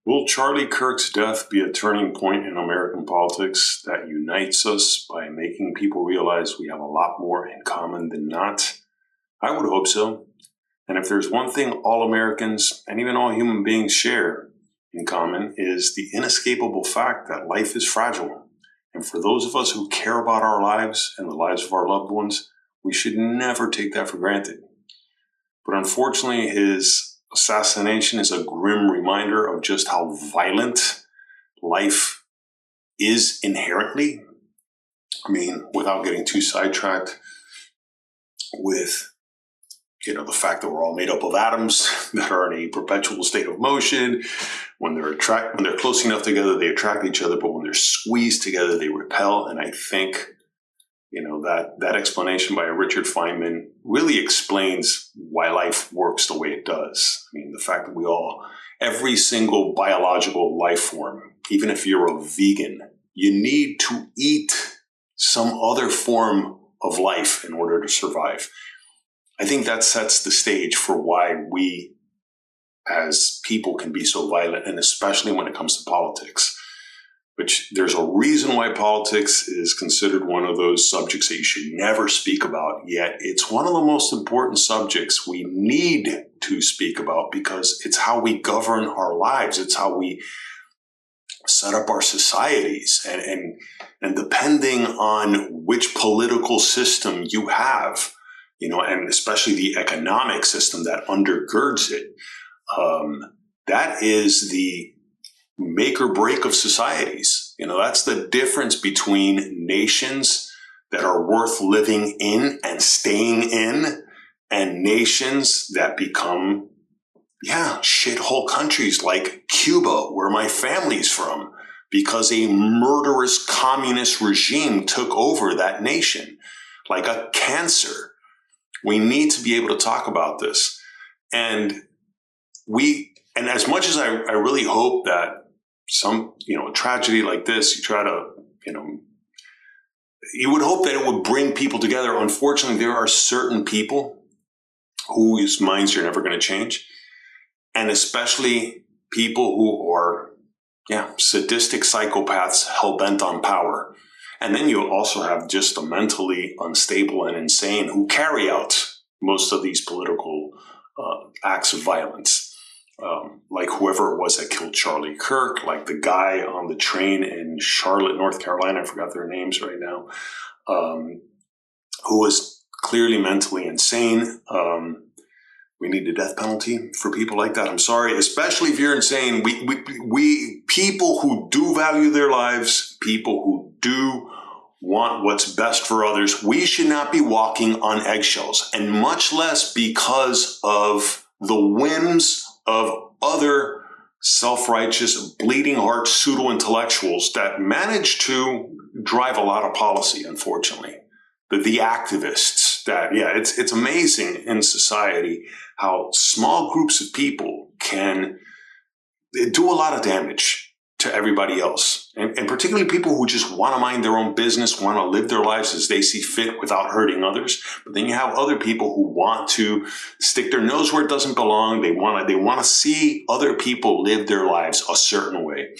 Will Charlie Kirk's death be a turning point in American politics that unites us by making people realize we have a lot more in common than not? I would hope so. And if there's one thing all Americans and even all human beings share in common is the inescapable fact that life is fragile. And for those of us who care about our lives and the lives of our loved ones, we should never take that for granted. But unfortunately, his assassination is a grim reminder of just how violent life is inherently. I mean, without getting too sidetracked with, the fact that we're all made up of atoms that are in a perpetual state of motion. When they're close enough together, they attract each other, but when they're squeezed together, they repel. And I think that explanation by Richard Feynman really explains why life works the way it does. I mean, the fact that every single biological life form, even if you're a vegan, you need to eat some other form of life in order to survive. I think that sets the stage for why we as people can be so violent, and especially when it comes to politics. Which there's a reason why politics is considered one of those subjects that you should never speak about, yet it's one of the most important subjects we need to speak about because it's how we govern our lives. It's how we set up our societies. And depending on which political system you have, and especially the economic system that undergirds it, that is the make or break of societies. That's the difference between nations that are worth living in and staying in and nations that become, shithole countries like Cuba, where my family's from, because a murderous communist regime took over that nation like a cancer. We need to be able to talk about this. And as much as I really hope that a tragedy like this, you would hope that it would bring people together. Unfortunately, there are certain people whose minds you're never going to change. And especially people who are, sadistic psychopaths hell-bent on power. And then you also have just the mentally unstable and insane who carry out most of these political acts of violence. Like whoever it was that killed Charlie Kirk, like the guy on the train in Charlotte, North Carolina, I forgot their names right now, who was clearly mentally insane. We need a death penalty for people like that. I'm sorry, especially if you're insane. We people who do value their lives, people who do want what's best for others, we should not be walking on eggshells, and much less because of the whims of other self-righteous, bleeding heart pseudo-intellectuals that manage to drive a lot of policy, unfortunately. The activists that, it's amazing in society how small groups of people can do a lot of damage to everybody else. And particularly people who just want to mind their own business, want to live their lives as they see fit without hurting others. But then you have other people who want to stick their nose where it doesn't belong. They want to see other people live their lives a certain way.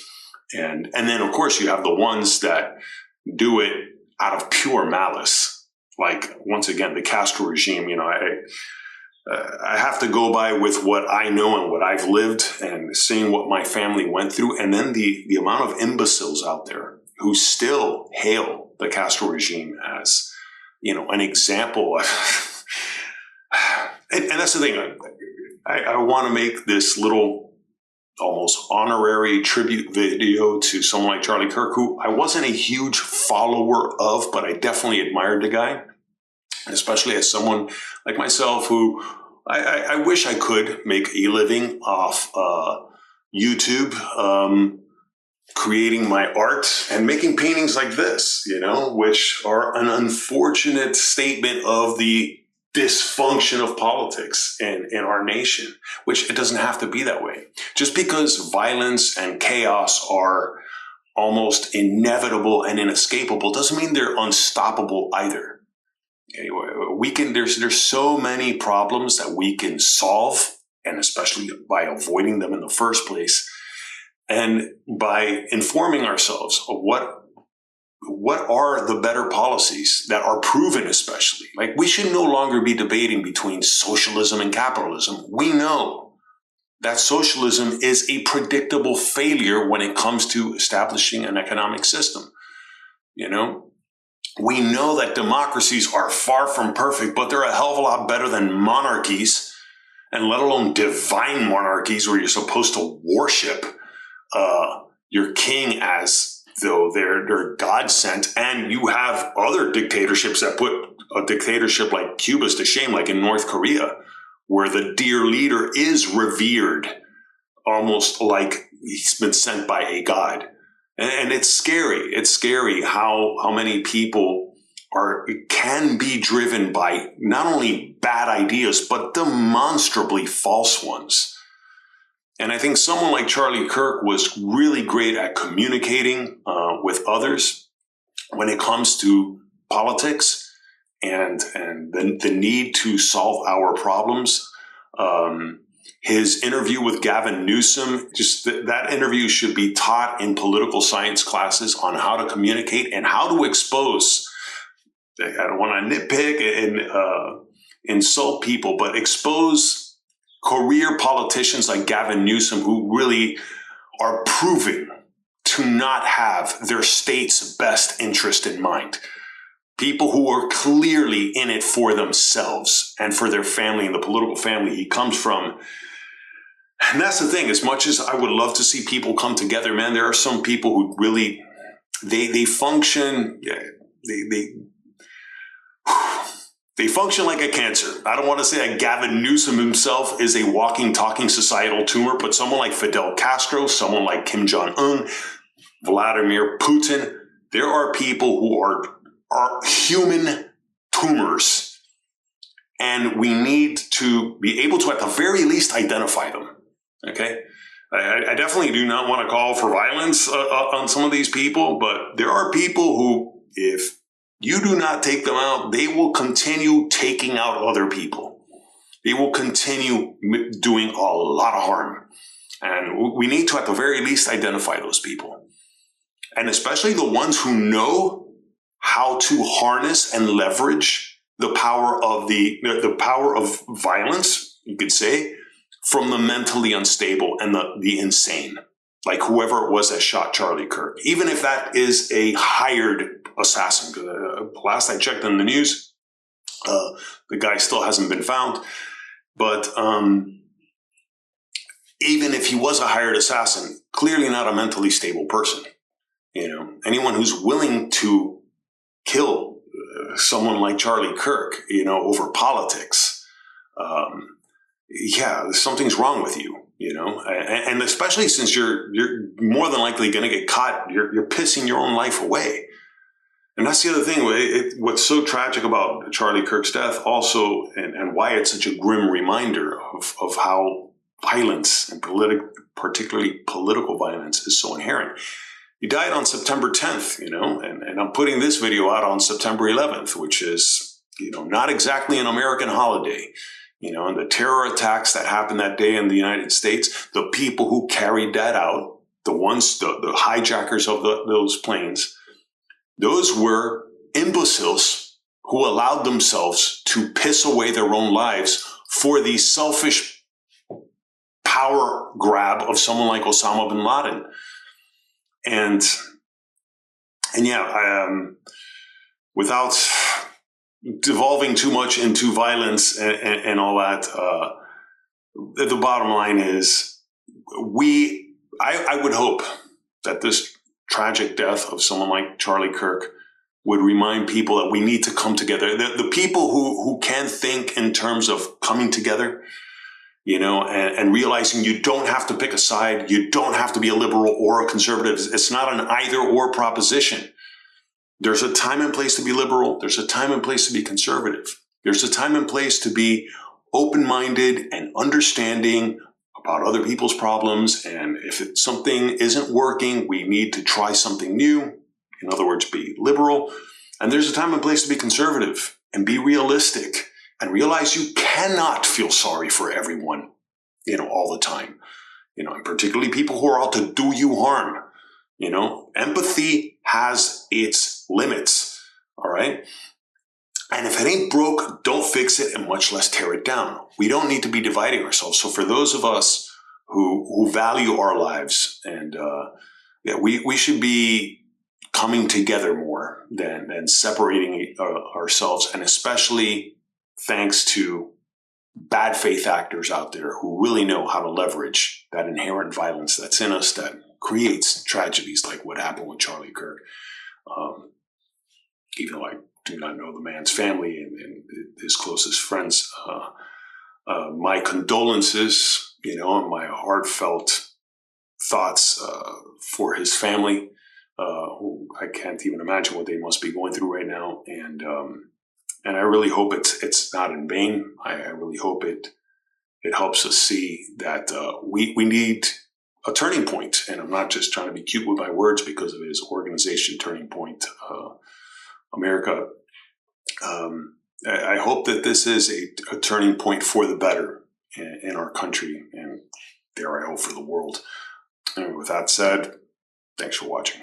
And then, of course, you have the ones that do it out of pure malice. Like, once again, the Castro regime, I have to go by with what I know and what I've lived and seeing what my family went through. And then the amount of imbeciles out there who still hail the Castro regime as, an example. and that's the thing. I want to make this little almost honorary tribute video to someone like Charlie Kirk, who I wasn't a huge follower of, but I definitely admired the guy. Especially as someone like myself who I wish I could make a living off YouTube, creating my art and making paintings like this, which are an unfortunate statement of the dysfunction of politics in our nation, which it doesn't have to be that way. Just because violence and chaos are almost inevitable and inescapable doesn't mean they're unstoppable either. Anyway, there's so many problems that we can solve, and especially by avoiding them in the first place, And by informing ourselves of what are the better policies that are proven, especially, like we should no longer be debating between socialism and capitalism. We know that socialism is a predictable failure when it comes to establishing an economic system. You know, we know that democracies are far from perfect, but they're a hell of a lot better than monarchies, and let alone divine monarchies where you're supposed to worship your king as though they're God sent. And you have other dictatorships that put a dictatorship like Cuba's to shame, like in North Korea, where the dear leader is revered almost like he's been sent by a god. And it's scary. It's scary how many people can be driven by not only bad ideas, but demonstrably false ones. And I think someone like Charlie Kirk was really great at communicating with others when it comes to politics and the need to solve our problems. His interview with Gavin Newsom, just that interview should be taught in political science classes on how to communicate and how to expose. I don't want to nitpick and insult people, but expose career politicians like Gavin Newsom who really are proving to not have their state's best interest in mind. People who are clearly in it for themselves and for their family and the political family he comes from. And that's the thing. As much as I would love to see people come together, man, there are some people who really, they function, they function like a cancer. I don't want to say that Gavin Newsom himself is a walking, talking societal tumor, but someone like Fidel Castro, someone like Kim Jong-un, Vladimir Putin, there are people who are human tumors. And we need to be able to, at the very least, identify them. Okay? I definitely do not want to call for violence on some of these people, but there are people who, if you do not take them out, they will continue taking out other people. They will continue doing a lot of harm. And we need to, at the very least, identify those people. And especially the ones who know how to harness and leverage the power of the power of violence, you could say, from the mentally unstable and the insane, like whoever it was that shot Charlie Kirk, even if that is a hired assassin. Last I checked in the news, the guy still hasn't been found. But even if he was a hired assassin, clearly not a mentally stable person. You know, anyone who's willing to kill someone like Charlie Kirk, you know, over politics, something's wrong with you, you know, and especially since you're more than likely going to get caught, you're pissing your own life away. And that's the other thing. What's so tragic about Charlie Kirk's death also, and why it's such a grim reminder of how violence and particularly political violence is so inherent. He died on September 10th, you know, and I'm putting this video out on September 11th, which is, you know, not exactly an American holiday. You know, and the terror attacks that happened that day in the United States, the people who carried that out, the hijackers of those planes, those were imbeciles who allowed themselves to piss away their own lives for the selfish power grab of someone like Osama bin Laden. And without devolving too much into violence and all that, the bottom line is I would hope that this tragic death of someone like Charlie Kirk would remind people that we need to come together. The people who can think in terms of coming together, you know, and realizing you don't have to pick a side. You don't have to be a liberal or a conservative. It's not an either or proposition. There's a time and place to be liberal. There's a time and place to be conservative. There's a time and place to be open-minded and understanding about other people's problems. And if something isn't working, we need to try something new. In other words, be liberal. And there's a time and place to be conservative and be realistic and realize you cannot feel sorry for everyone, you know, all the time. and particularly people who are out to do you harm. Empathy has its limits, all right? And if it ain't broke, don't fix it, and much less tear it down. We don't need to be dividing ourselves. So for those of us who value our lives, and we should be coming together more than separating ourselves, and especially thanks to bad faith actors out there who really know how to leverage that inherent violence that's in us that creates tragedies like what happened with Charlie Kirk. Even though I do not know the man's family and his closest friends, my condolences, and my heartfelt thoughts for his family, who I can't even imagine what they must be going through right now. And I really hope it's not in vain. I really hope it helps us see that we need a turning point. And I'm not just trying to be cute with my words because of his organization, Turning Point America. I hope that this is a turning point for the better in our country, and dare I hope for the world. Anyway, with that said, thanks for watching.